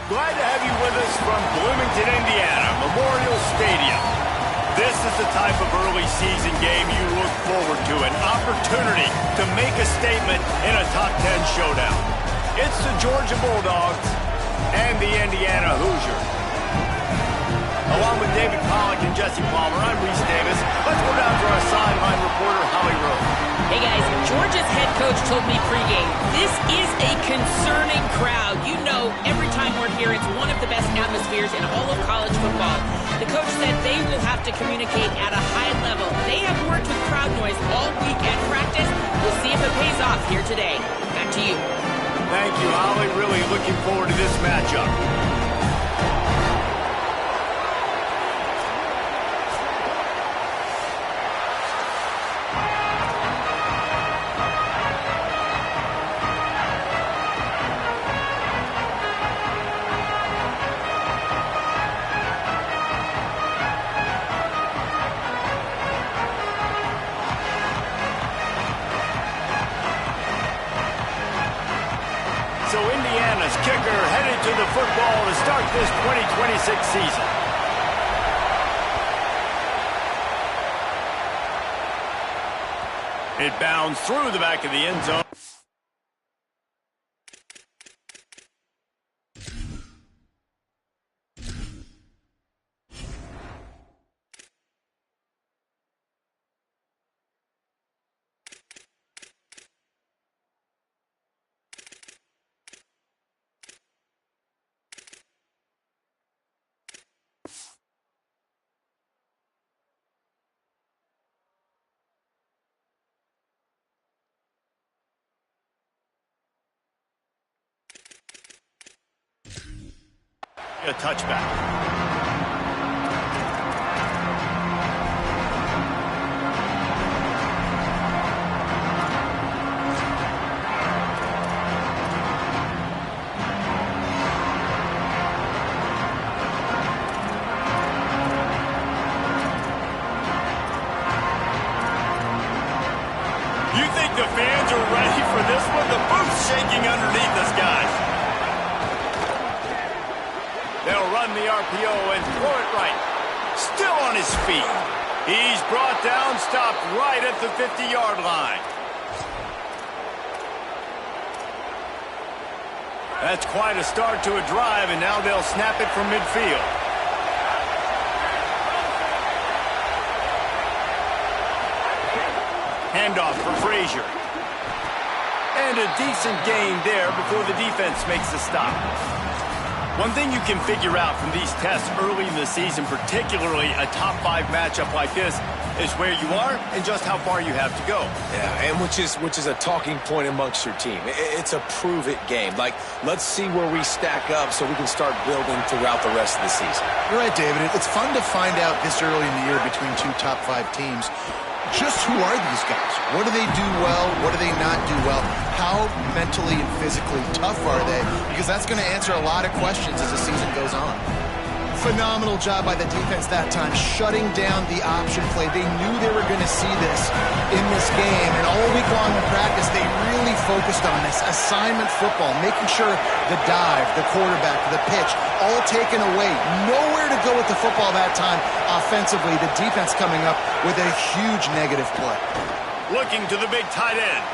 Glad to have you with us from Bloomington, Indiana, Memorial Stadium. This is the type of early season game you look forward to, an opportunity to make a statement in a top 10 showdown. It's the Georgia Bulldogs and the Indiana Hoosiers. Along with David Pollack and Jesse Palmer, I'm Reese Davis. Let's go down to our sideline reporter, Holly Rose. Hey guys, Georgia's head coach told me pregame, this is a concerning crowd. You know, every time we're here, it's one of the best atmospheres in all of college football. The coach said they will have to communicate at a high level. They have worked with crowd noise all week at practice. We'll see if it pays off here today. Back to you. Thank you, Holly. Really looking forward to this matchup. So Indiana's kicker headed to the football to start this 2026 season. It bounds through the back of the end zone. A touchback. You think the fans are ready for this one? The booth's shaking underneath us, guys. They'll run the RPO and throw it right. Still on his feet. He's brought down, stopped right at the 50-yard line. That's quite a start to a drive, and now they'll snap it from midfield. Handoff for Frazier. And a decent gain there before the defense makes the stop. One thing you can figure out from these tests early in the season, particularly a top 5 matchup like this, is where you are and just how far you have to go. Yeah, and which is a talking point amongst your team. It's a prove-it game. Like, let's see where we stack up so we can start building throughout the rest of the season. You're right, David. It's fun to find out this early in the year between two top 5 teams. Just who are these guys? What do they do well? What do they not do well? How mentally and physically tough are they? Because that's going to answer a lot of questions as the season goes on. Phenomenal job by the defense that time, shutting down the option play. They knew they were going to see this in this game, and all week long in practice, they really focused on this. Assignment football, making sure the dive, the quarterback, the pitch, all taken away. Nowhere to go with the football that time offensively. The defense coming up with a huge negative play. Looking to the big tight end.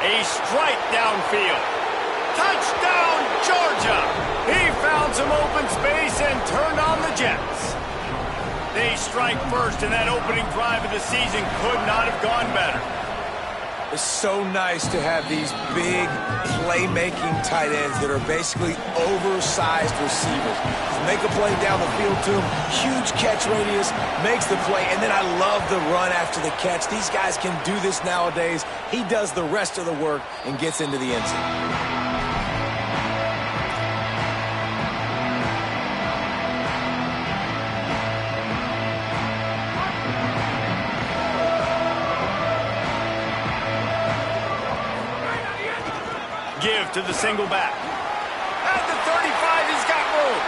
A strike downfield. Touchdown, Georgia! He found some open space and turned on the Jets. They strike first, and that opening drive of the season could not have gone better. It's so nice to have these big playmaking tight ends that are basically oversized receivers. Make a play down the field to him, huge catch radius, makes the play, and then I love the run after the catch. These guys can do this nowadays. He does the rest of the work and gets into the end zone. Give to the single back. At the 35, he's got room.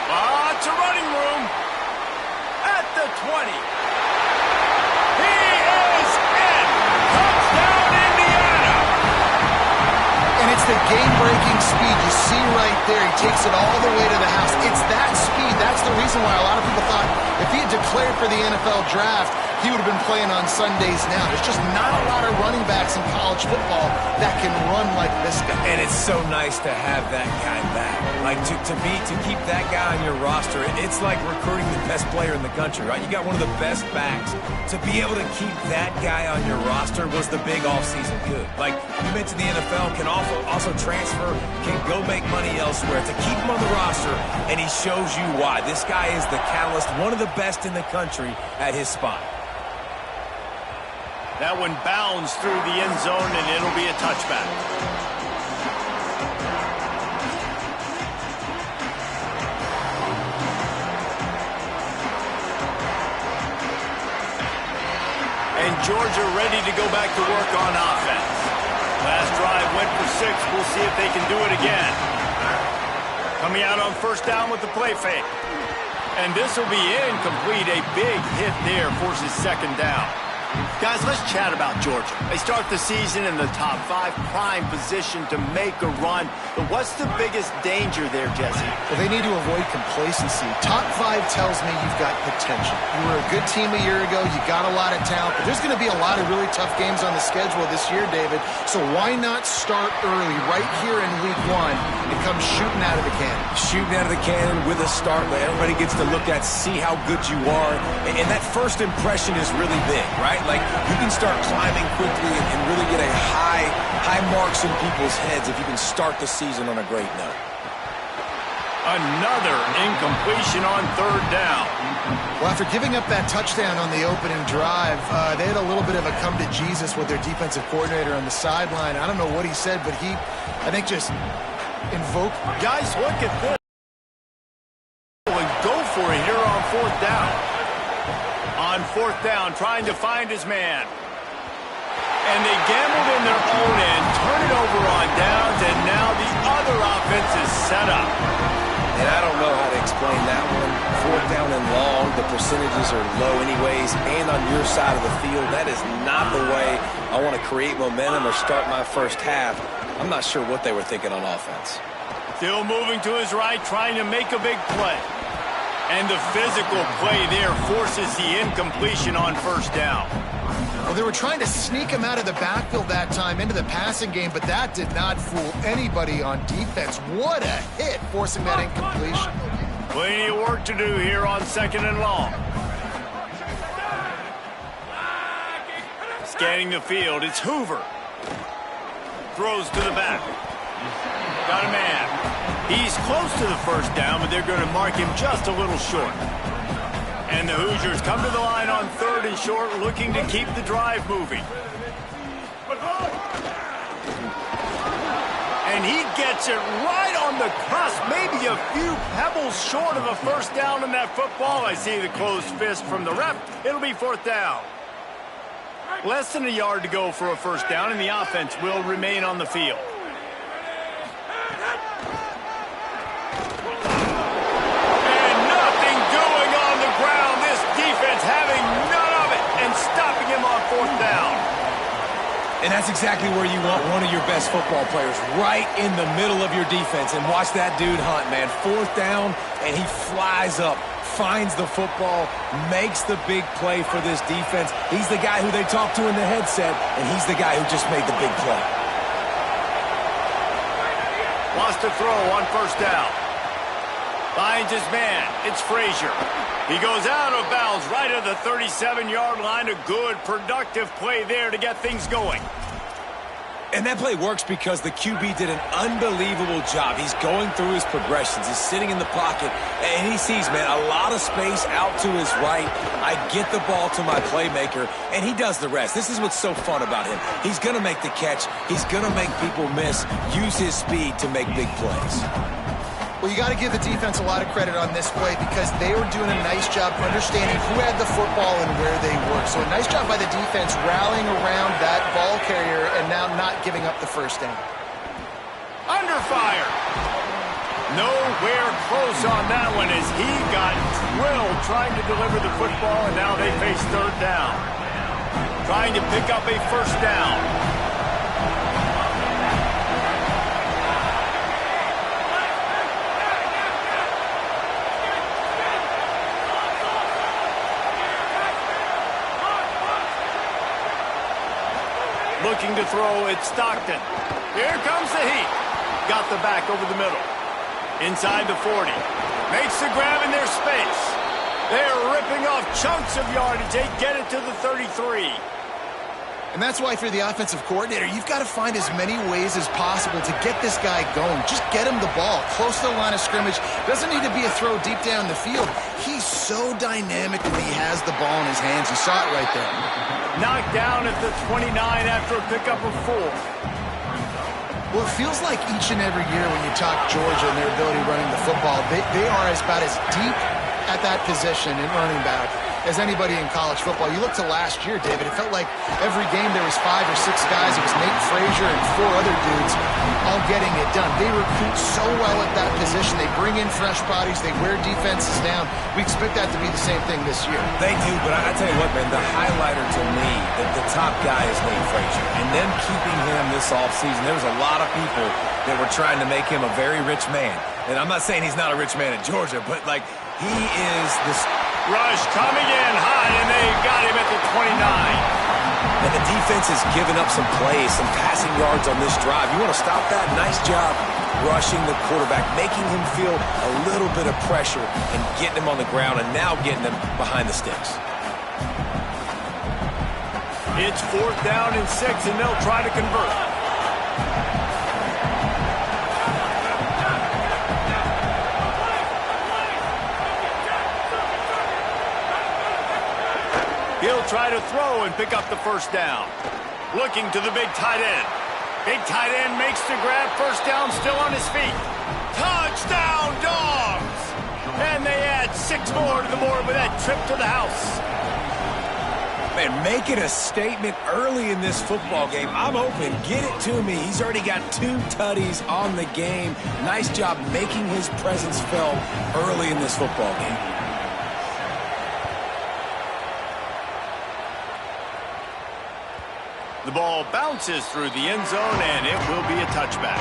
Lots of running room. At the 20. He is in. Touchdown, Indiana. And it's the game-breaking speed. You see right there, he takes it all the way to the house. It's that speed. That's the reason why a lot of people thought if he had declared for the NFL draft, he would have been playing on Sundays now. There's just not a lot of running backs in college football that can run like this guy. And it's so nice to have that guy back. Like, to keep that guy on your roster, it's like recruiting the best player in the country, right? You got one of the best backs. To be able to keep that guy on your roster was the big offseason coup. Like, you mentioned the NFL can also transfer, can go make money elsewhere. To keep him on the roster, and he shows you why. This guy is the catalyst, one of the best in the country at his spot. That one bounds through the end zone, and it'll be a touchback. And Georgia ready to go back to work on offense. Last drive went for 6. We'll see if they can do it again. Coming out on first down with the play fake. And this will be incomplete. A big hit there forces second down. Guys, let's chat about Georgia. They start the season in the top 5, prime position to make a run. But what's the biggest danger there, Jesse? Well, they need to avoid complacency. Top 5 tells me you've got potential. You were a good team a year ago. You got a lot of talent. But there's going to be a lot of really tough games on the schedule this year, David. So why not start early right here in week 1 and come shooting out of the cannon? Shooting out of the cannon with a start that everybody gets to look at, see how good you are. And that first impression is really big, right? Like, you can start climbing quickly and really get a high marks in people's heads if you can start the season on a great note. Another incompletion on third down. Well, after giving up that touchdown on the opening drive, they had a little bit of a come to Jesus with their defensive coordinator on the sideline. I don't know what he said, but he, I think, just invoked. Guys, look at this. And go for it here on fourth down. On fourth down, trying to find his man. And they gambled in their own end, turn it over on downs, and now the other offense is set up. And I don't know how to explain that one. Fourth down and long, the percentages are low anyways, and on your side of the field, that is not the way I want to create momentum or start my first half. I'm not sure what they were thinking on offense. Still moving to his right, trying to make a big play. And the physical play there forces the incompletion on first down. Well, they were trying to sneak him out of the backfield that time into the passing game, but that did not fool anybody on defense. What a hit, forcing that incompletion. Plenty of work to do here on second and long. Scanning the field, it's Hoover. Throws to the back. Got a man. He's close to the first down, but they're going to mark him just a little short. And the Hoosiers come to the line on third and short, looking to keep the drive moving. And he gets it right on the cusp, maybe a few pebbles short of a first down in that football. I see the closed fist from the ref. It'll be fourth down. Less than a yard to go for a first down, and the offense will remain on the field. Having none of it and stopping him on fourth down. And that's exactly where you want one of your best football players, right in the middle of your defense. And watch that dude hunt, man. Fourth down, and he flies up, finds the football, makes the big play for this defense. He's the guy who they talk to in the headset, and he's the guy who just made the big play. Wants to throw on first down. Finds his man. It's Frazier. He goes out of bounds right at the 37-yard line. A good, productive play there to get things going. And that play works because the QB did an unbelievable job. He's going through his progressions. He's sitting in the pocket, and he sees, man, a lot of space out to his right. I get the ball to my playmaker, and he does the rest. This is what's so fun about him. He's going to make the catch. He's going to make people miss, use his speed to make big plays. Well, you got to give the defense a lot of credit on this play because they were doing a nice job understanding who had the football and where they were. So a nice job by the defense rallying around that ball carrier and now not giving up the first down. Under fire. Nowhere close on that one as he got drilled trying to deliver the football, and now they face third down. Trying to pick up a first down. Looking to throw, it's Stockton. Here comes the heat. Got the back over the middle. Inside the 40. Makes the grab in their space. They're ripping off chunks of yardage. They get it to the 33. And that's why, if you're the offensive coordinator, you've got to find as many ways as possible to get this guy going. Just get him the ball close to the line of scrimmage. Doesn't need to be a throw deep down the field. He's so dynamic when he has the ball in his hands. You saw it right there. Knocked down at the 29 after a pickup of 4. Well, it feels like each and every year when you talk Georgia and their ability running the football, they are about as deep at that position in running back as anybody in college football. You look to last year, David, it felt like every game there was 5 or 6 guys. It was Nate Frazier and 4 other dudes all getting it done. They recruit so well at that position. They bring in fresh bodies. They wear defenses down. We expect that to be the same thing this year. They do, but I tell you what, man, the highlighter to me, the top guy is Nate Frazier. And them keeping him this offseason, there was a lot of people that were trying to make him a very rich man. And I'm not saying he's not a rich man at Georgia, but, like, he is this... Rush coming in high, and they got him at the 29. And the defense has given up some plays, some passing yards on this drive. You want to stop that? Nice job rushing the quarterback, making him feel a little bit of pressure and getting him on the ground and now getting him behind the sticks. It's 4th down and 6, and they'll try to convert. He'll try to throw and pick up the first down. Looking to the big tight end. Big tight end makes the grab. First down, still on his feet. Touchdown, Dogs! And they add 6 more to the board with that trip to the house. Man, making a statement early in this football game. I'm open. Get it to me. He's already got 2 tutties on the game. Nice job making his presence felt early in this football game. The ball bounces through the end zone, and it will be a touchback.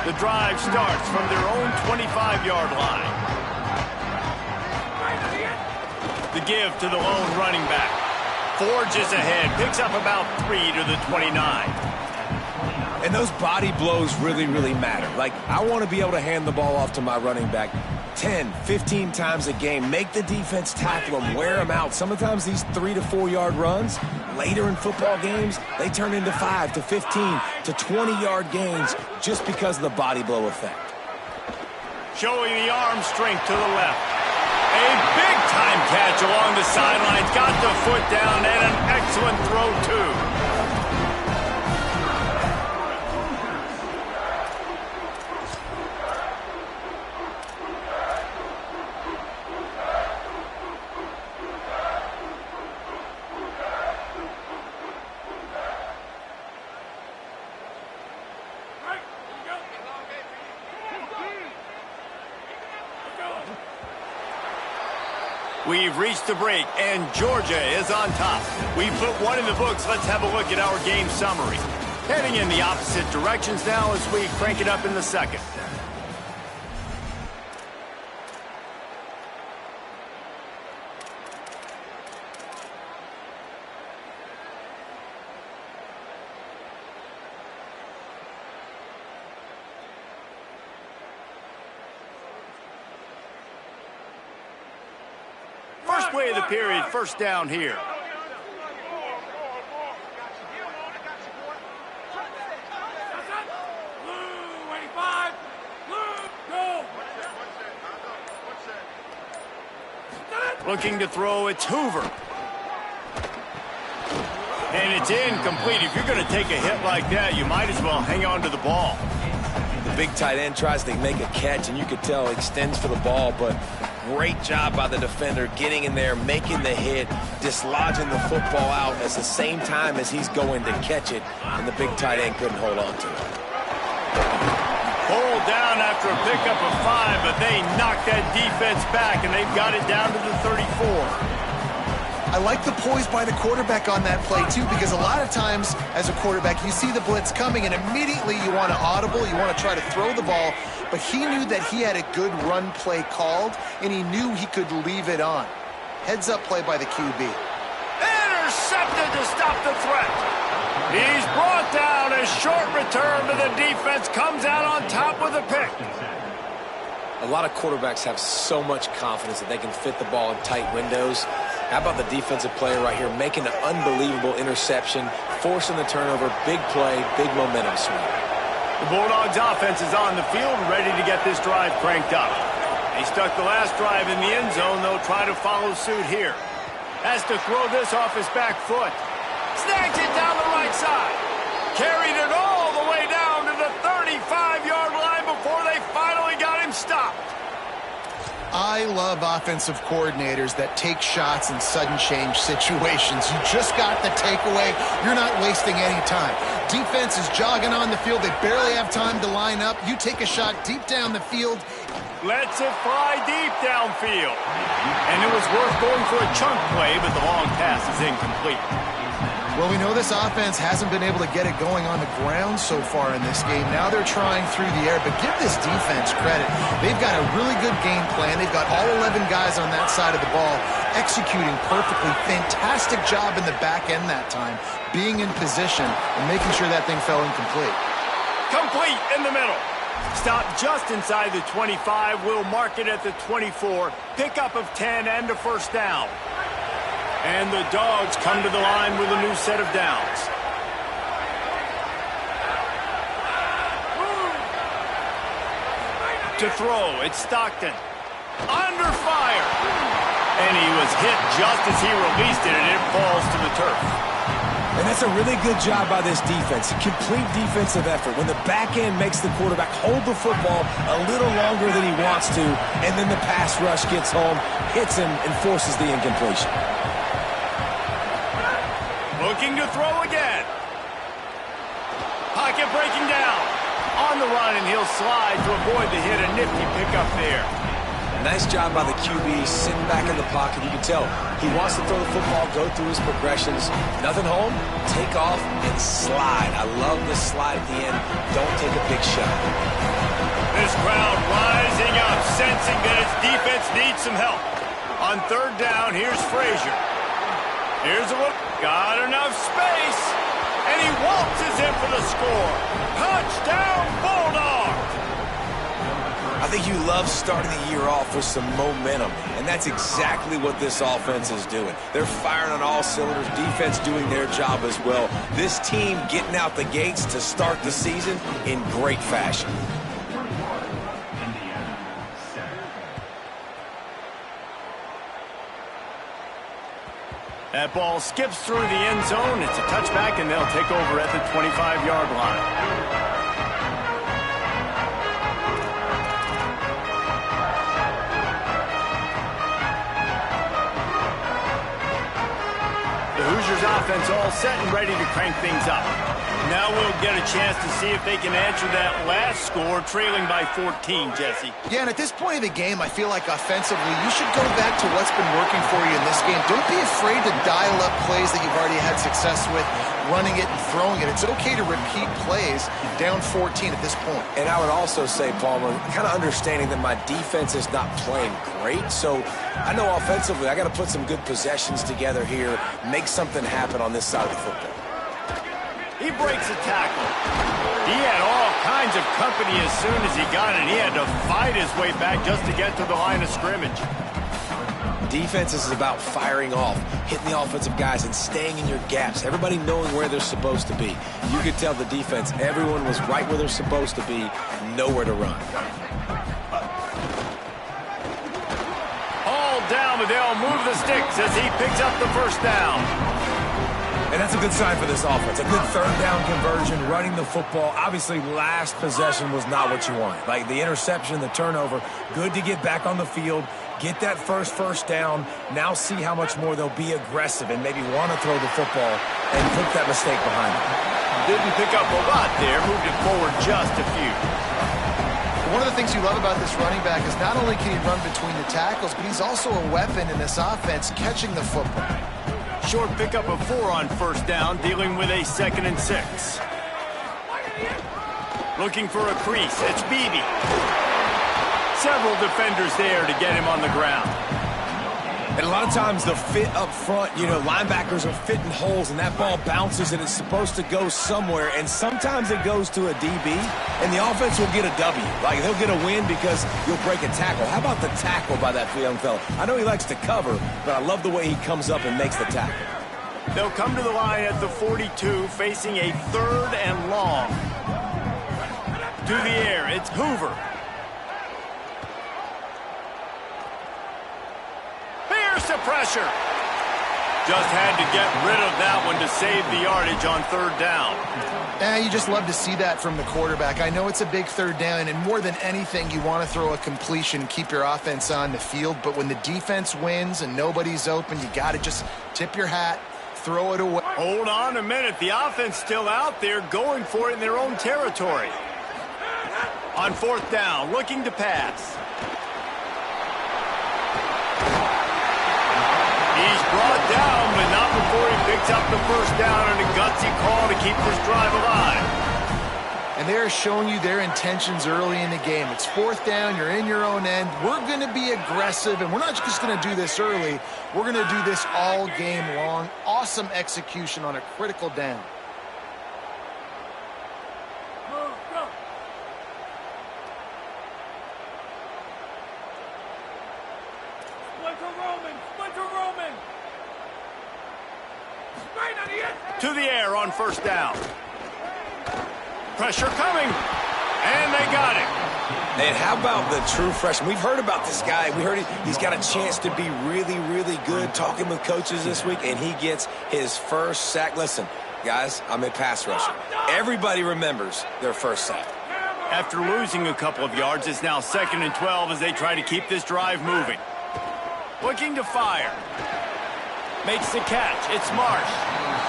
The drive starts from their own 25-yard line. The give to the lone running back. Forges ahead, picks up about 3 to the 29. And those body blows really, really matter. Like, I want to be able to hand the ball off to my running back 10, 15 times a game. Make the defense tackle them, wear them out. Sometimes these 3 to 4 yard runs, later in football games, they turn into 5 to 15 to 20-yard gains just because of the body blow effect. Showing the arm strength to the left. A big-time catch along the sidelines. Got the foot down and an excellent throw, too. We've reached the break, and Georgia is on top. We put one in the books. Let's have a look at our game summary. Heading in the opposite directions now as we crank it up in the second. First play of the period, first down here. Looking to throw, it's Hoover. And it's incomplete. If you're going to take a hit like that, you might as well hang on to the ball. The big tight end tries to make a catch, and you could tell extends for the ball, but great job by the defender getting in there, making the hit, dislodging the football out at the same time as he's going to catch it, and the big tight end couldn't hold on to it. Pulled down after a pickup of 5, but they knocked that defense back, and they've got it down to the 34. I like the poise by the quarterback on that play, too, because a lot of times as a quarterback, you see the blitz coming, and immediately you want to audible, you want to try to throw the ball, but he knew that he had a good run play called, and he knew he could leave it on. Heads-up play by the QB. Intercepted to stop the threat. He's brought down. A short return to the defense comes out on top with a pick. A lot of quarterbacks have so much confidence that they can fit the ball in tight windows. How about the defensive player right here making an unbelievable interception, forcing the turnover, big play, big momentum swing. The Bulldogs offense is on the field, ready to get this drive cranked up. They stuck the last drive in the end zone. They'll try to follow suit here. Has to throw this off his back foot. Snags it down the right side. Carried it all the way down to the 35-yard line before they finally got him stopped. I love offensive coordinators that take shots in sudden change situations. You just got the takeaway. You're not wasting any time. Defense is jogging on the field. They barely have time to line up. You take a shot deep down the field. Lets it fly deep downfield. And it was worth going for a chunk play, but the long pass is incomplete. Well, we know this offense hasn't been able to get it going on the ground so far in this game. Now they're trying through the air, but give this defense credit. They've got a really good game plan. They've got all 11 guys on that side of the ball executing perfectly. Fantastic job in the back end that time, being in position and making sure that thing fell incomplete. Complete in the middle. Stop just inside the 25. We'll mark it at the 24. Pickup of 10 and a first down. And the Dogs come to the line with a new set of downs. To throw, it's Stockton. Under fire. And he was hit just as he released it, and it falls to the turf. And that's a really good job by this defense. Complete defensive effort. When the back end makes the quarterback hold the football a little longer than he wants to, and then the pass rush gets home, hits him, and forces the incompletion. Looking to throw again. Pocket breaking down. On the run, and he'll slide to avoid the hit. A nifty pickup there. Nice job by the QB, sitting back in the pocket. You can tell he wants to throw the football, go through his progressions. Nothing home, take off, and slide. I love this slide at the end. Don't take a big shot. This crowd rising up, sensing that its defense needs some help. On third down, here's Frazier. Here's a look. Got enough space. And he waltzes in for the score. Touchdown, Bulldogs! I think you love starting the year off with some momentum, and that's exactly what this offense is doing. They're firing on all cylinders, defense doing their job as well. This team getting out the gates to start the season in great fashion. That ball skips through the end zone. It's a touchback, and they'll take over at the 25-yard line. The Hoosiers offense all set and ready to crank things up. Now we'll get a chance to see if they can answer that last score, trailing by 14, Jesse. Yeah, and at this point of the game, I feel like offensively, you should go back to what's been working for you in this game. Don't be afraid to dial up plays that you've already had success with, running it and throwing it. It's okay to repeat plays down 14 at this point. And I would also say, Palmer, kind of understanding that my defense is not playing great, so I know offensively I got to put some good possessions together here, make something happen on this side of the football. He breaks a tackle. He had all kinds of company as soon as he got it. He had to fight his way back just to get to the line of scrimmage. Defense is about firing off, hitting the offensive guys, and staying in your gaps. Everybody knowing where they're supposed to be. You could tell the defense, everyone was right where they're supposed to be, nowhere to run. All down, but they'll move the sticks as he picks up the first down. And that's a good sign for this offense. A good third down conversion, running the football. Obviously, last possession was not what you wanted. Like the interception, the turnover, good to get back on the field, get that first down. Now see how much more they'll be aggressive and maybe want to throw the football and put that mistake behind them. Didn't pick up a lot there, moved it forward just a few. One of the things you love about this running back is not only can he run between the tackles, but he's also a weapon in this offense catching the football. Short pickup of 4 on first down, dealing with a 2nd and 6. Looking for a crease, it's Beebe. Several defenders there to get him on the ground. And a lot of times the fit up front, you know, linebackers are fitting holes and that ball bounces and it's supposed to go somewhere. And sometimes it goes to a DB and the offense will get a W. Like they'll get a win because you'll break a tackle. How about the tackle by that young fella? I know he likes to cover, but I love the way he comes up and makes the tackle. They'll come to the line at the 42, facing a 3rd and long. To the air, it's Hoover. The pressure. Just had to get rid of that one to save the yardage on 3rd down. You just love to see that from the quarterback. I know it's a big 3rd down, and more than anything, you want to throw a completion, keep your offense on the field. But when the defense wins and nobody's open, you got to just tip your hat, throw it away. Hold on a minute. The offense still out there going for it in their own territory. On 4th down, looking to pass. He's brought down, but not before he picks up the 1st down and a gutsy call to keep this drive alive. And they're showing you their intentions early in the game. It's 4th down, you're in your own end. We're going to be aggressive, and we're not just going to do this early. We're going to do this all game long. Awesome execution on a critical down. To the air on 1st down. Pressure coming. And they got it. And how about the true freshman? We've heard about this guy. We heard he's got a chance to be really, really good talking with coaches this week, and he gets his first sack. Listen, guys, I'm a pass rusher. Everybody remembers their first sack. After losing a couple of yards, it's now 2nd and 12 as they try to keep this drive moving. Looking to fire. Makes the catch. It's Marsh.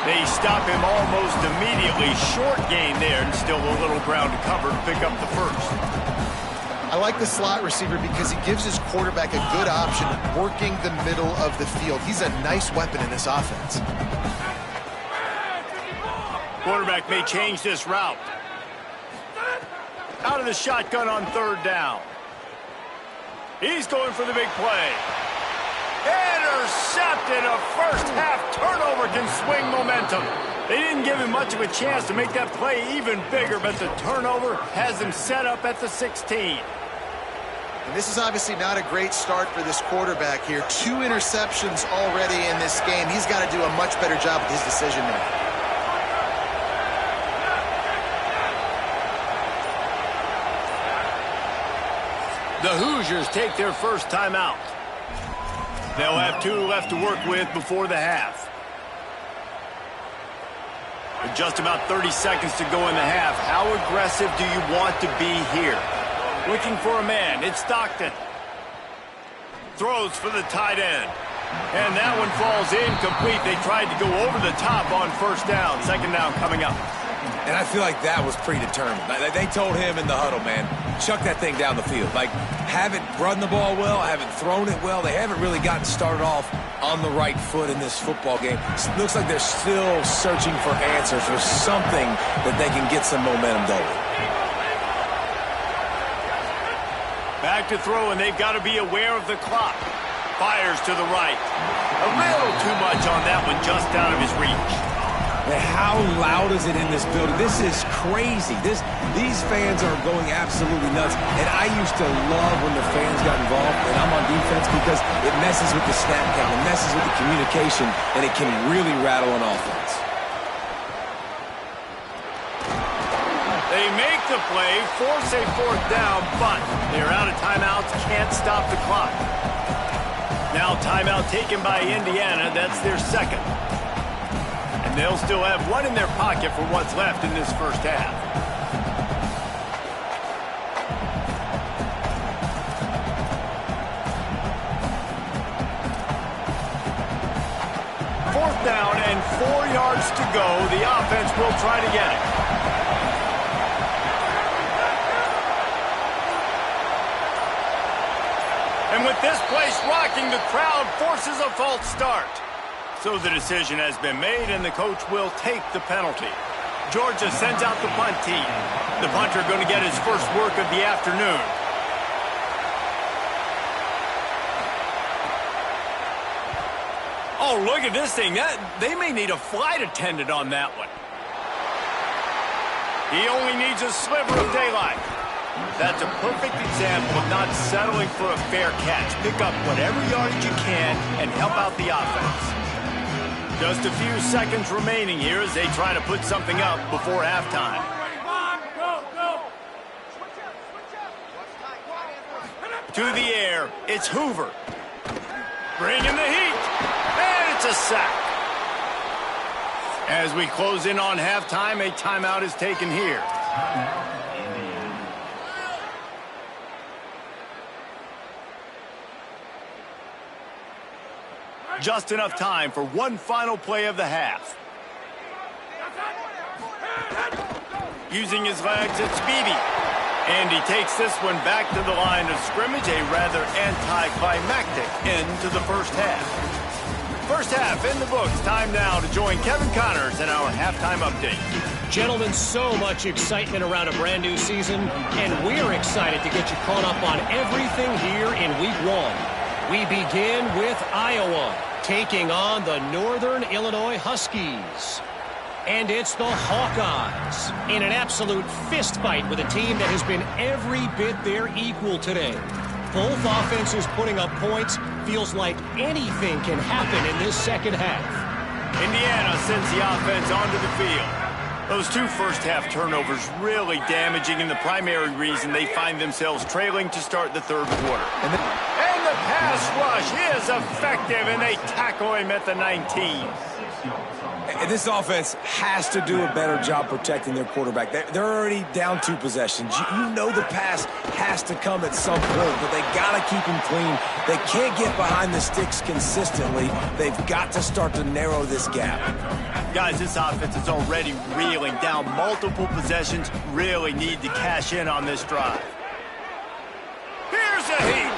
They stop him almost immediately. Short gain there and still a little ground to cover to pick up the 1st. I like the slot receiver because he gives his quarterback a good option working the middle of the field. He's a nice weapon in this offense. Quarterback may change this route. Out of the shotgun on 3rd down. He's going for the big play. Intercepted. A first-half turnover can swing momentum. They didn't give him much of a chance to make that play even bigger, but the turnover has him set up at the 16. And this is obviously not a great start for this quarterback here. 2 interceptions already in this game. He's got to do a much better job with his decision-making. The Hoosiers take their first timeout. They'll have 2 left to work with before the half. With just about 30 seconds to go in the half, how aggressive do you want to be here? Looking for a man. It's Stockton. Throws for the tight end. And that one falls incomplete. They tried to go over the top on 1st down. 2nd down coming up. And I feel like that was predetermined. They told him in the huddle, man, chuck that thing down the field. Like, haven't run the ball well, haven't thrown it well. They haven't really gotten started off on the right foot in this football game. It looks like they're still searching for answers, for something that they can get some momentum going. Back to throw, and they've got to be aware of the clock. Fires to the right. A little too much on that one, just out of his reach. Man, how loud is it in this building? This is crazy. These fans are going absolutely nuts. And I used to love when the fans got involved, and I'm on defense, because it messes with the snap count, it messes with the communication, and it can really rattle an offense. They make the play, force a 4th down, but they're out of timeouts, can't stop the clock. Now timeout taken by Indiana. That's their 2nd. And they'll still have 1 in their pocket for what's left in this first half. Fourth down and 4 yards to go. The offense will try to get it. And with this place rocking, the crowd forces a false start. So the decision has been made, and the coach will take the penalty. Georgia sends out the punt team. The punter going to get his first work of the afternoon. Oh, look at this thing. They may need a flight attendant on that one. He only needs a sliver of daylight. That's a perfect example of not settling for a fair catch. Pick up whatever yardage you can and help out the offense. Just a few seconds remaining here as they try to put something up before halftime. To the air, it's Hoover. Bringing the heat. And it's a sack. As we close in on halftime, a timeout is taken here. Just enough time for one final play of the half. Using his legs, it's Speedy. And he takes this one back to the line of scrimmage, a rather anticlimactic end to the first half. First half in the books. Time now to join Kevin Connors in our halftime update. Gentlemen, so much excitement around a brand new season, and we're excited to get you caught up on everything here in Week 1. We begin with Iowa taking on the Northern Illinois Huskies. And it's the Hawkeyes in an absolute fist fight with a team that has been every bit their equal today. Both offenses putting up points. Feels like anything can happen in this second half. Indiana sends the offense onto the field. Those two first-half turnovers really damaging, and the primary reason they find themselves trailing to start the third quarter. And the pass rush is effective, and they tackle him at the 19. This offense has to do a better job protecting their quarterback. They're already down 2 possessions. You know the pass has to come at some point, but they got to keep him clean. They can't get behind the sticks consistently. They've got to start to narrow this gap. Guys, this offense is already reeling down multiple possessions. Really need to cash in on this drive. Here's a heat.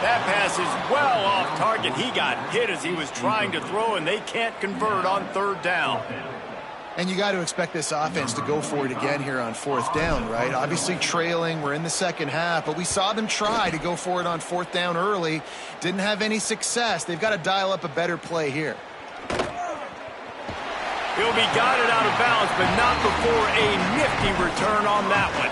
That pass is well off target. He got hit as he was trying to throw, and they can't convert on third down. And you got to expect this offense to go for it again here on fourth down, right? Obviously trailing, we're in the second half, but we saw them try to go for it on fourth down early. Didn't have any success. They've got to dial up a better play here. He'll be guided out of bounds, but not before a nifty return on that one.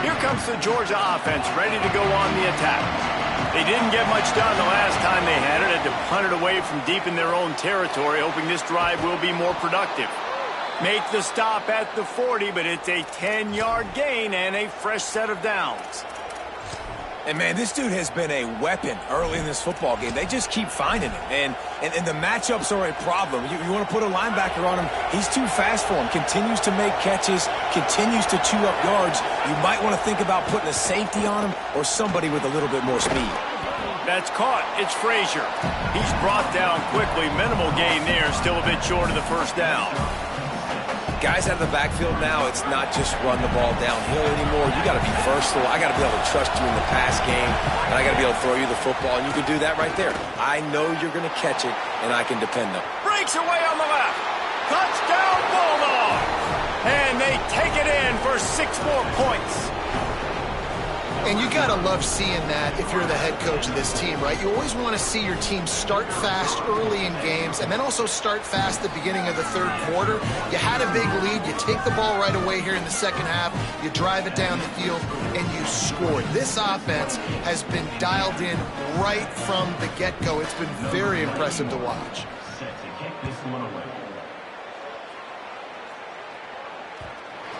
Here comes the Georgia offense, ready to go on the attack. They didn't get much done the last time they had it. Had to punt it away from deep in their own territory, hoping this drive will be more productive. Make the stop at the 40, but it's a 10-yard gain and a fresh set of downs. And, man, this dude has been a weapon early in this football game. They just keep finding it. And the matchups are a problem. You want to put a linebacker on him, he's too fast for him. Continues to make catches, continues to chew up yards. You might want to think about putting a safety on him or somebody with a little bit more speed. That's caught. It's Frazier. He's brought down quickly. Minimal gain there. Still a bit short of the first down. Guys out of the backfield now, it's not just run the ball downhill anymore. You got to be versatile. I got to be able to trust you in the pass game, and I got to be able to throw you the football, and you can do that right there. I know you're going to catch it, and I can depend on it. Breaks away on the left. Touchdown, Bulldogs! And they take it in for 6 more points. And you got to love seeing that if you're the head coach of this team, right? You always want to see your team start fast early in games and then also start fast at the beginning of the third quarter. You had a big lead. You take the ball right away here in the second half. You drive it down the field, and you scored. This offense has been dialed in right from the get-go. It's been very impressive to watch.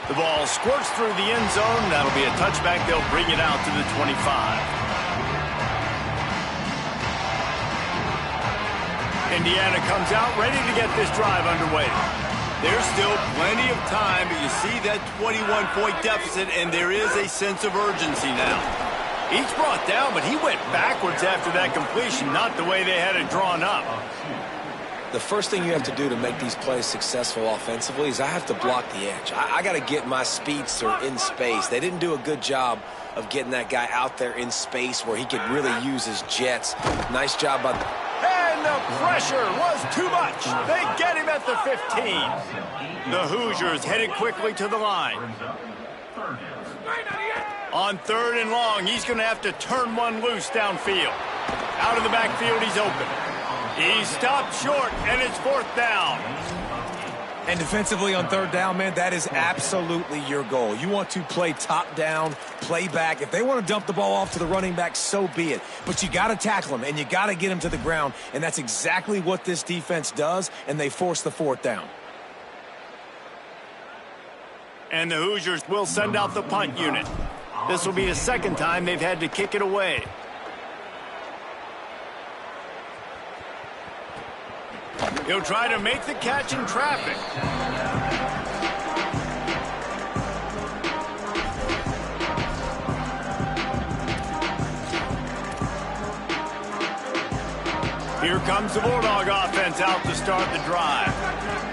The ball squirts through the end zone. That'll be a touchback. They'll bring it out to the 25. Indiana comes out ready to get this drive underway. There's still plenty of time, but you see that 21-point deficit, and there is a sense of urgency now. Each brought down, but he went backwards after that completion, not the way they had it drawn up. The first thing you have to do to make these plays successful offensively is I have to block the edge. I got to get my speedster in space. They didn't do a good job of getting that guy out there in space where he could really use his jets. Nice job by... And the pressure was too much. They get him at the 15. The Hoosiers headed quickly to the line. On 3rd and long, he's going to have to turn one loose downfield. Out of the backfield, he's open. He stopped short, and it's 4th down. And defensively on 3rd down, man, that is absolutely your goal. You want to play top down, play back. If they want to dump the ball off to the running back, so be it. But you got to tackle him, and you got to get him to the ground. And that's exactly what this defense does, and they force the 4th down. And the Hoosiers will send out the punt unit. This will be the 2nd time they've had to kick it away. He'll try to make the catch in traffic. Here comes the Bulldog offense out to start the drive.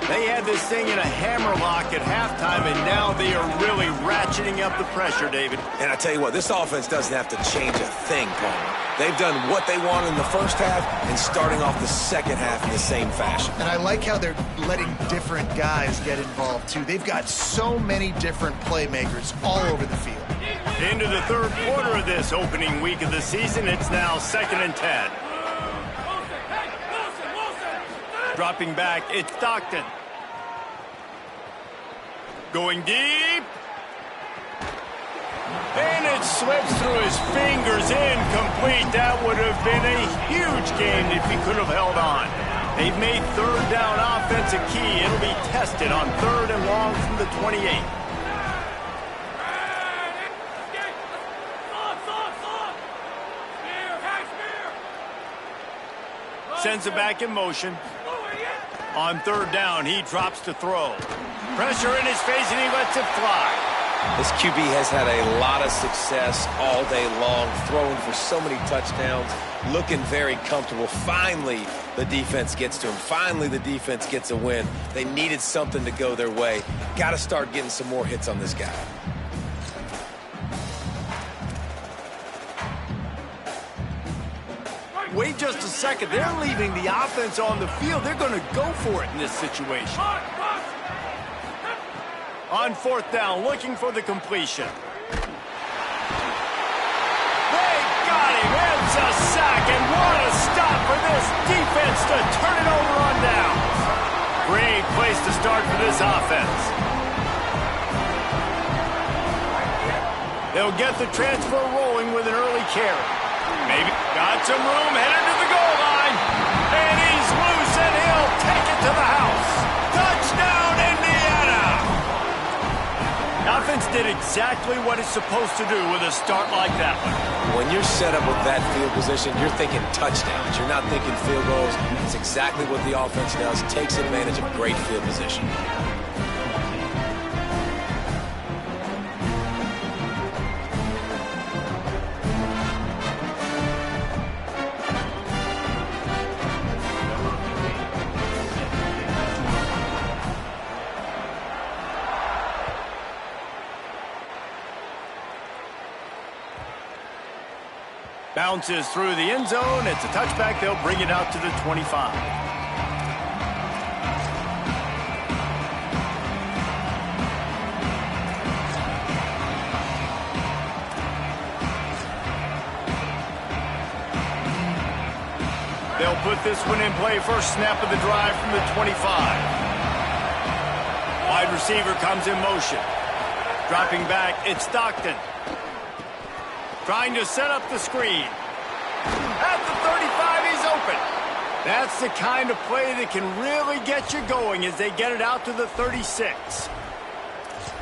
They had this thing in a hammerlock at halftime, and now they are really ratcheting up the pressure, David. And I tell you what, this offense doesn't have to change a thing, Paul. They've done what they want in the first half and starting off the second half in the same fashion. And I like how they're letting different guys get involved, too. They've got so many different playmakers all over the field. Into the 3rd quarter of this opening week of the season, it's now 2nd and 10. Dropping back, it's Stockton. Going deep. And it slips through his fingers, incomplete. That would have been a huge game if he could have held on. They've made 3rd down offense a key. It'll be tested on 3rd and long from the 28. Sends it back in motion. On 3rd down, he drops to throw. Pressure in his face, and he lets it fly. This QB has had a lot of success all day long, throwing for so many touchdowns, looking very comfortable. Finally, the defense gets to him. Finally, the defense gets a win. They needed something to go their way. Got to start getting some more hits on this guy. Wait just a second. They're leaving the offense on the field. They're going to go for it in this situation. On 4th down, looking for the completion. They got him. It's a sack, and what a stop for this defense to turn it over on downs. Great place to start for this offense. They'll get the transfer rolling with an early carry. Maybe got some room, headed to the goal line. And he's loose, and he'll take it to the house. Touchdown, Indiana! The offense did exactly what it's supposed to do with a start like that one. When you're set up with that field position, you're thinking touchdowns. You're not thinking field goals. It's exactly what the offense does. Takes advantage of great field position. Bounces through the end zone. It's a touchback. They'll bring it out to the 25. They'll put this one in play. First snap of the drive from the 25. Wide receiver comes in motion. Dropping back, it's Stockton. Trying to set up the screen. At the 35, he's open. That's the kind of play that can really get you going as they get it out to the 36.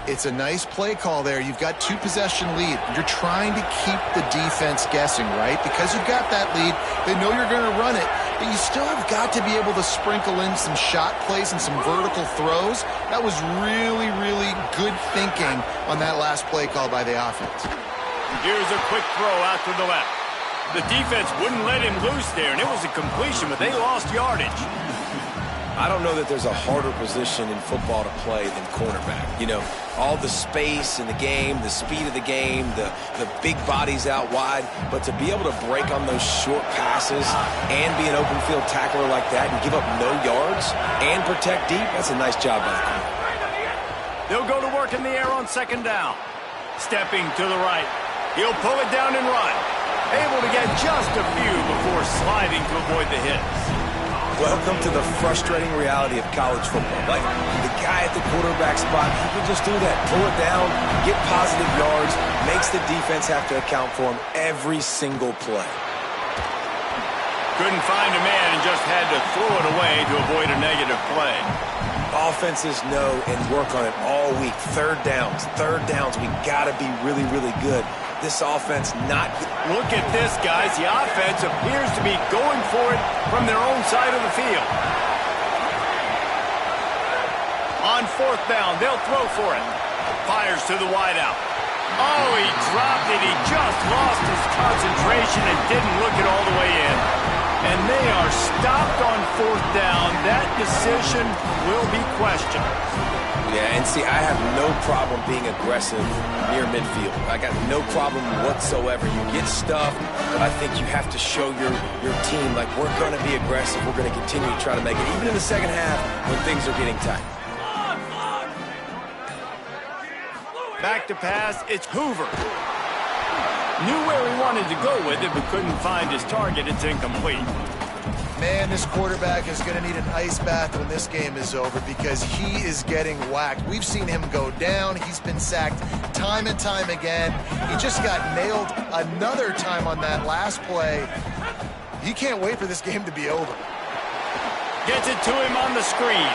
It's a nice play call there. You've got 2-possession lead. You're trying to keep the defense guessing, right? Because you've got that lead, they know you're going to run it, but you still have got to be able to sprinkle in some shot plays and some vertical throws. That was really, really good thinking on that last play call by the offense. Here's a quick throw out to the left. The defense wouldn't let him loose there, and it was a completion, but they lost yardage. I don't know that there's a harder position in football to play than cornerback. You know, all the space in the game, the speed of the game, the big bodies out wide. But to be able to break on those short passes and be an open field tackler like that and give up no yards and protect deep, that's a nice job by the corner. They'll go to work in the air on second down. Stepping to the right. He'll pull it down and run. Able to get just a few before sliding to avoid the hits. Welcome to the frustrating reality of college football. Like, the guy at the quarterback spot, he can just do that. Pull it down, get positive yards, makes the defense have to account for him every single play. Couldn't find a man and just had to throw it away to avoid a negative play. Offenses know and work on it all week. Third downs. We got to be really, really good. This offense not... Look at this, guys. The offense appears to be going for it from their own side of the field. On fourth down, they'll throw for it. Fires to the wideout. Oh, he dropped it. He just lost his concentration and didn't look it all the way in. And they are stopped on fourth down. That decision will be questioned. Yeah, and see, I have no problem being aggressive near midfield. I got no problem whatsoever. You get stuffed, but I think you have to show your team, like, we're going to be aggressive. We're going to continue to try to make it, even in the second half when things are getting tight. Back to pass, it's Hoover. Knew where he wanted to go with it, but couldn't find his target. It's incomplete. Man, this quarterback is going to need an ice bath when this game is over because he is getting whacked. We've seen him go down. He's been sacked time and time again. He just got nailed another time on that last play. He can't wait for this game to be over. Gets it to him on the screen.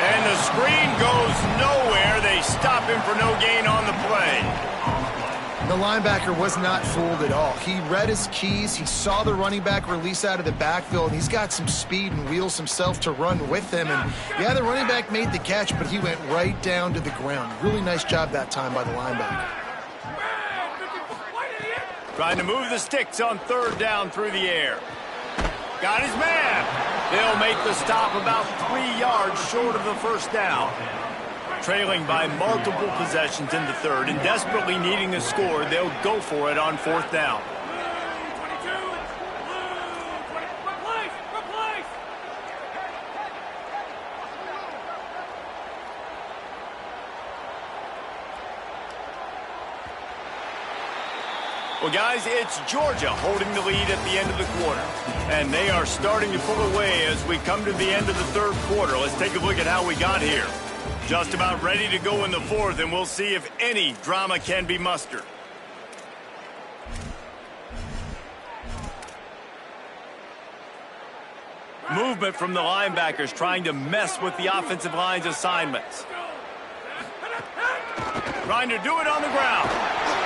And the screen goes nowhere. They stop him for no gain on the play. The linebacker was not fooled at all. He read his keys. He saw the running back release out of the backfield, and he's got some speed and wheels himself to run with him. And, yeah, the running back made the catch, but he went right down to the ground. Really nice job that time by the linebacker. Trying to move the sticks on third down through the air. Got his man. They'll make the stop about 3 yards short of the first down. Trailing by multiple possessions in the third and desperately needing a score, they'll go for it on fourth down. Well, guys, it's Georgia holding the lead at the end of the quarter. And they are starting to pull away as we come to the end of the third quarter. Let's take a look at how we got here. Just about ready to go in the fourth, and we'll see if any drama can be mustered. Movement from the linebackers trying to mess with the offensive line's assignments. Trying to do it on the ground.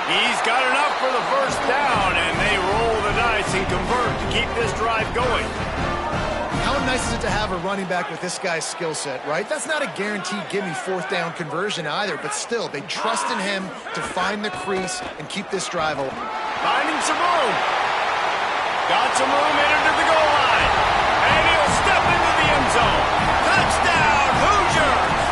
He's got enough for the first down, and they roll the dice and convert to keep this drive going. How nice is it to have a running back with this guy's skill set, right? That's not a guaranteed give-me fourth down conversion either, but still, they trust in him to find the crease and keep this drive open. Finding some room. Got some room into the goal line. And he'll step into the end zone. Touchdown, Hoosiers!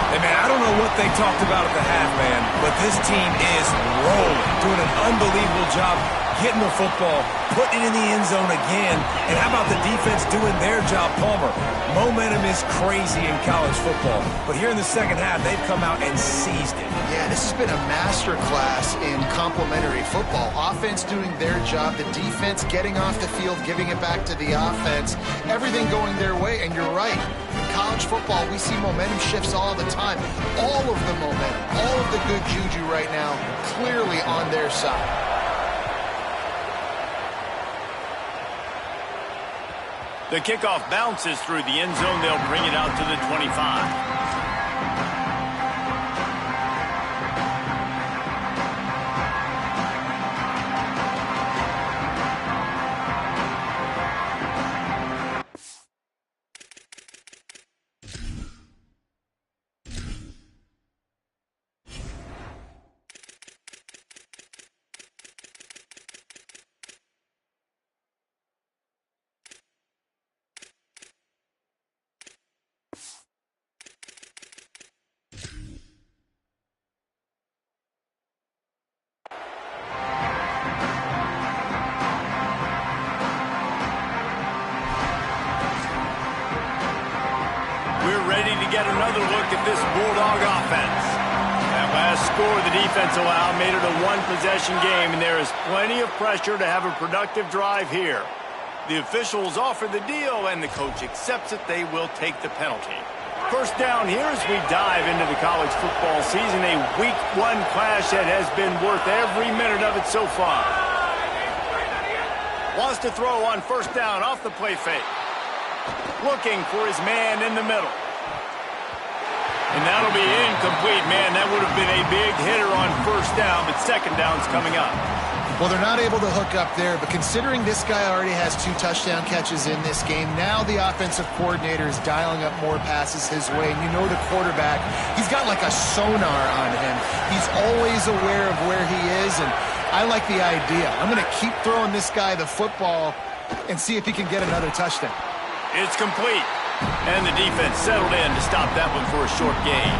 Hey, man, I don't know what they talked about at the half, man, but this team is rolling, doing an unbelievable job getting the football, putting it in the end zone again, and how about the defense doing their job, Palmer? Momentum is crazy in college football, but here in the second half, they've come out and seized it. Yeah, this has been a master class in complementary football. Offense doing their job, the defense getting off the field, giving it back to the offense, everything going their way, and you're right. In college football, we see momentum shifts all the time. All of the momentum, all of the good juju right now, clearly on their side. The kickoff bounces through the end zone. They'll bring it out to the 25. to get another look at this Bulldog offense. That last score the defense allowed made it a one-possession game, and there is plenty of pressure to have a productive drive here. The officials offer the deal, and the coach accepts it. They will take the penalty. First down here as we dive into the college football season, a Week 1 clash that has been worth every minute of it so far. Wants to throw on first down off the play fake. Looking for his man in the middle. And that'll be incomplete. Man, that would have been a big hitter on first down, but second down's coming up. Well, they're not able to hook up there, but considering this guy already has 2 touchdown catches in this game, now the offensive coordinator is dialing up more passes his way. And you know the quarterback, he's got like a sonar on him. He's always aware of where he is, and I like the idea. I'm going to keep throwing this guy the football and see if he can get another touchdown. It's complete. And the defense settled in to stop that one for a short gain.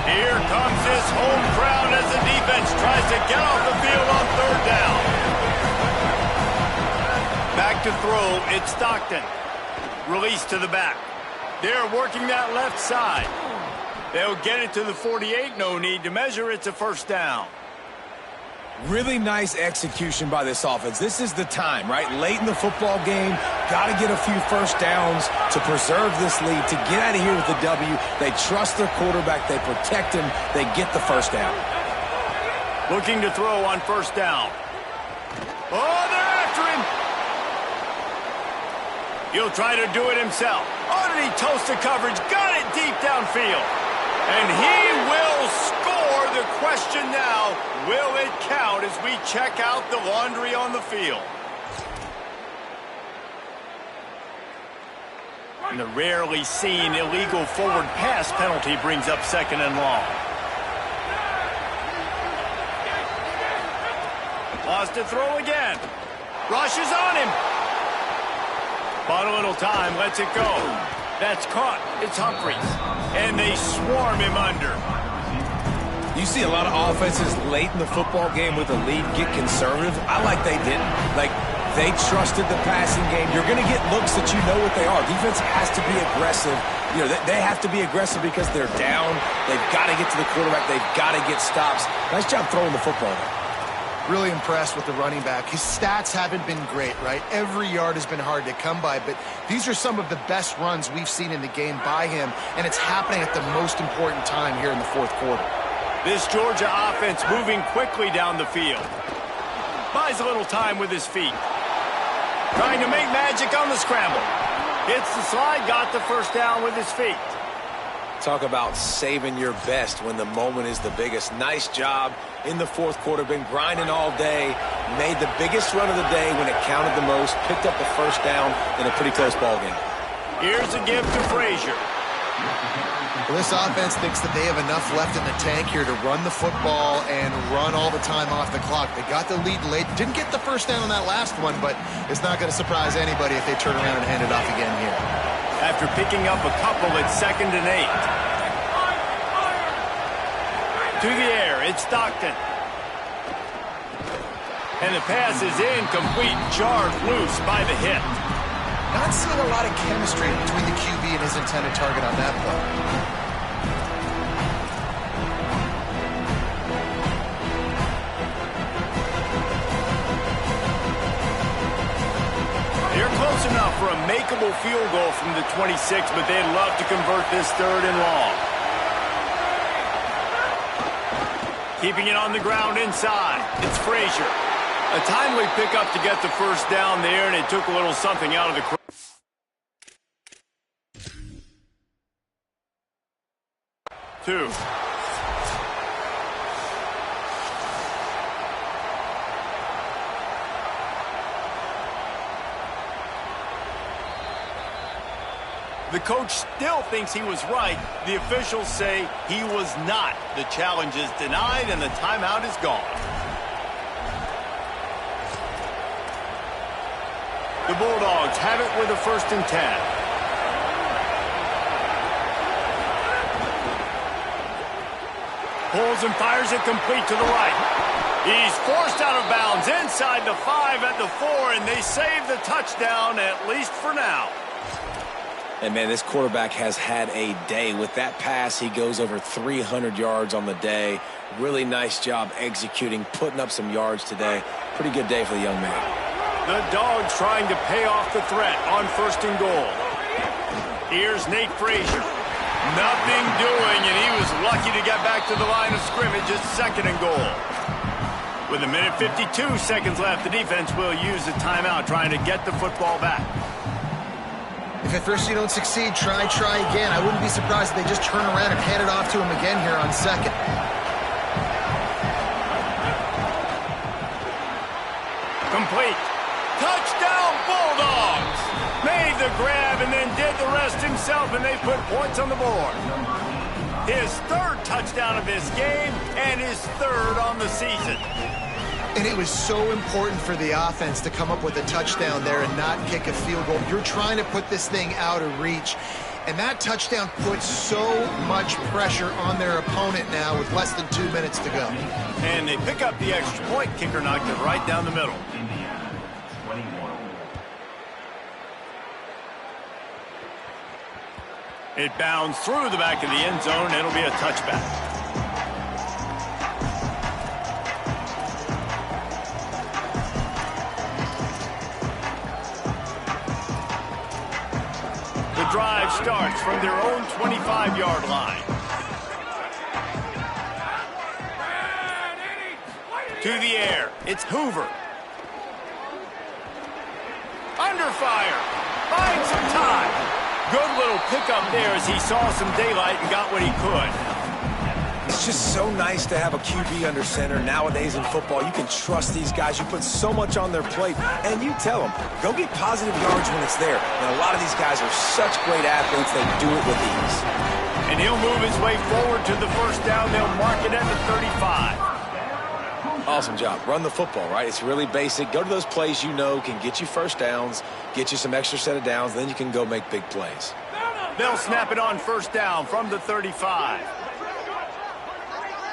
Here comes this home crowd as the defense tries to get off the field on third down. Back to throw, it's Stockton. Release to the back. They're working that left side. They'll get it to the 48, no need to measure, it's a first down. Really nice execution by this offense. This is the time, right? Late in the football game, got to get a few first downs to preserve this lead, to get out of here with the W. They trust their quarterback. They protect him. They get the first down. Looking to throw on first down. Oh, they're after him. He'll try to do it himself. Oh, did he toast the coverage? Got it deep downfield. And he will score. The question now, will it count as we check out the laundry on the field? And the rarely seen illegal forward pass penalty brings up second and long. Lost to throw again. Rushes on him. Bought a little time, lets it go. That's caught. It's Humphries. And they swarm him under. You see a lot of offenses late in the football game with a lead get conservative. I like they didn't. Like, they trusted the passing game. You're going to get looks that you know what they are. Defense has to be aggressive. You know, they have to be aggressive because they're down. They've got to get to the quarterback. They've got to get stops. Nice job throwing the football there. Really impressed with the running back. His stats haven't been great, right? Every yard has been hard to come by, but these are some of the best runs we've seen in the game by him, and it's happening at the most important time here in the fourth quarter. This Georgia offense moving quickly down the field. Buys a little time with his feet. Trying to make magic on the scramble. Hits the slide, got the first down with his feet. Talk about saving your best when the moment is the biggest. Nice job in the fourth quarter. Been grinding all day. Made the biggest run of the day when it counted the most. Picked up the first down in a pretty close ball game. Here's a give to Frazier. Well, this offense thinks that they have enough left in the tank here to run the football and run all the time off the clock. They got the lead late. Didn't get the first down on that last one, but it's not going to surprise anybody if they turn around and hand it off again here. After picking up a couple, it's 2nd and 8. To the air, it's Stockton. And the pass is incomplete, jarred loose by the hit. Not seeing a lot of chemistry between the QB and his intended target on that play. They're close enough for a makeable field goal from the 26, but they'd love to convert this 3rd and long. Keeping it on the ground inside. It's Frazier. A timely pickup to get the first down there, and it took a little something out of the crowd. Two. The coach still thinks he was right. The officials say he was not. The challenge is denied, and the timeout is gone. The Bulldogs have it with a 1st and 10. Pulls and fires it complete to the right. He's forced out of bounds inside the 5 at the 4, and they save the touchdown, at least for now. And, man, this quarterback has had a day. With that pass, he goes over 300 yards on the day. Really nice job executing, putting up some yards today. Pretty good day for the young man. The Dogs trying to pay off the threat on 1st and goal. Here's Nate Frazier. Nothing doing, and he was lucky to get back to the line of scrimmage at 2nd and goal. With 1:52 seconds left, the defense will use the timeout trying to get the football back. If at first you don't succeed, try again. I wouldn't be surprised if they just turn around and hand it off to him again here on 2nd. Complete. Touchdown Bulldogs! Made the grab and then did the rest himself, and they put points on the board. His 3rd touchdown of this game and his 3rd on the season. And it was so important for the offense to come up with a touchdown there and not kick a field goal. You're trying to put this thing out of reach. And that touchdown puts so much pressure on their opponent now with less than 2 minutes to go. And they pick up the extra point. Kicker knocked it right down the middle. It bounds through the back of the end zone. It'll be a touchback. The drive starts from their own 25-yard line. To the air, it's Hoover. Under fire, finds some time. Good little pickup there as he saw some daylight and got what he could. It's just so nice to have a QB under center. Nowadays in football, you can trust these guys. You put so much on their plate, and you tell them, go get positive yards when it's there. And a lot of these guys are such great athletes, they do it with ease. And he'll move his way forward to the 1st down. They'll mark it at the 35. Awesome job. Run the football, right? It's really basic. Go to those plays you know can get you 1st downs, get you some extra set of downs, then you can go make big plays. They'll snap it on 1st down from the 35.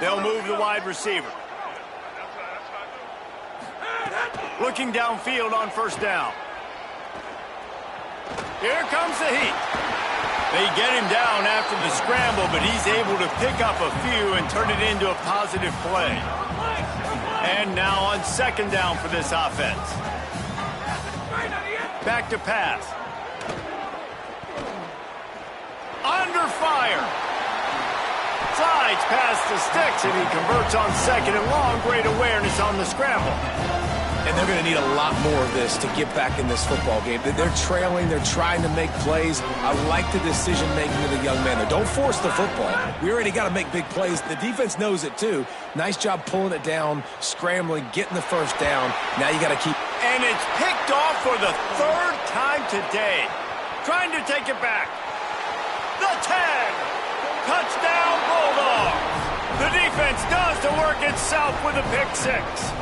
They'll move the wide receiver. Looking downfield on 1st down. Here comes the heat. They get him down after the scramble, but he's able to pick up a few and turn it into a positive play. And now on 2nd down for this offense. Back to pass. Under fire. Slides past the sticks, and he converts on 2nd and long. Great awareness on the scramble. And they're going to need a lot more of this to get back in this football game. They're trailing. They're trying to make plays. I like the decision-making of the young man. Don't force the football. We already got to make big plays. The defense knows it, too. Nice job pulling it down, scrambling, getting the 1st down. Now you got to keep... And it's picked off for the 3rd time today. Trying to take it back. The 10. Touchdown Bulldogs. The defense does the work itself with a pick 6.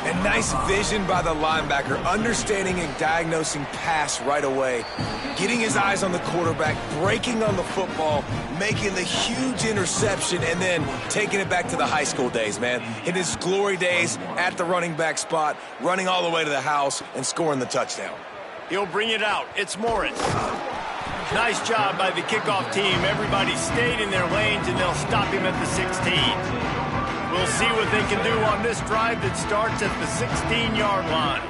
And nice vision by the linebacker, understanding and diagnosing pass right away. Getting his eyes on the quarterback, breaking on the football, making the huge interception, and then taking it back to the high school days, man. In his glory days at the running back spot, running all the way to the house and scoring the touchdown. He'll bring it out. It's Morris. Nice job by the kickoff team. Everybody stayed in their lanes, and they'll stop him at the 16. We'll see what they can do on this drive that starts at the 16-yard line.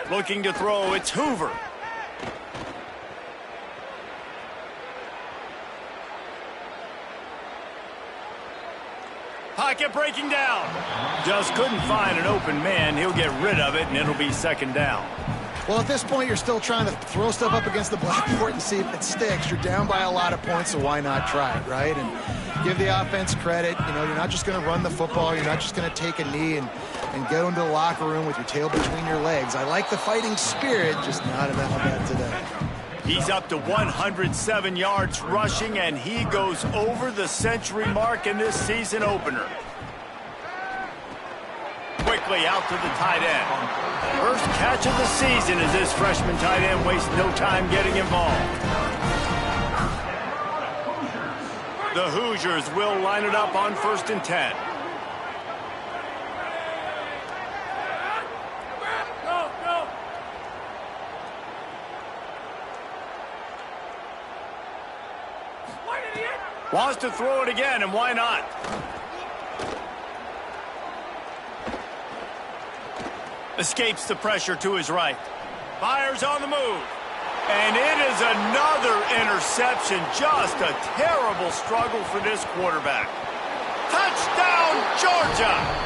Looking to throw, it's Hoover. Pocket breaking down. Just couldn't find an open man. He'll get rid of it, and it'll be 2nd down. Well, at this point, you're still trying to throw stuff up against the blackboard and see if it sticks. You're down by a lot of points, so why not try it, right? And give the offense credit. You know, you're not just going to run the football. You're not just going to take a knee and go into the locker room with your tail between your legs. I like the fighting spirit, just not enough of that today. He's up to 107 yards rushing, and he goes over the century mark in this season opener. Quickly out to the tight end. First catch of the season as this freshman tight end wastes no time getting involved. The Hoosiers will line it up on 1st and 10. Wants to throw it again, and why not? Escapes the pressure to his right. Fires on the move. And it is another interception. Just a terrible struggle for this quarterback. Touchdown, Georgia!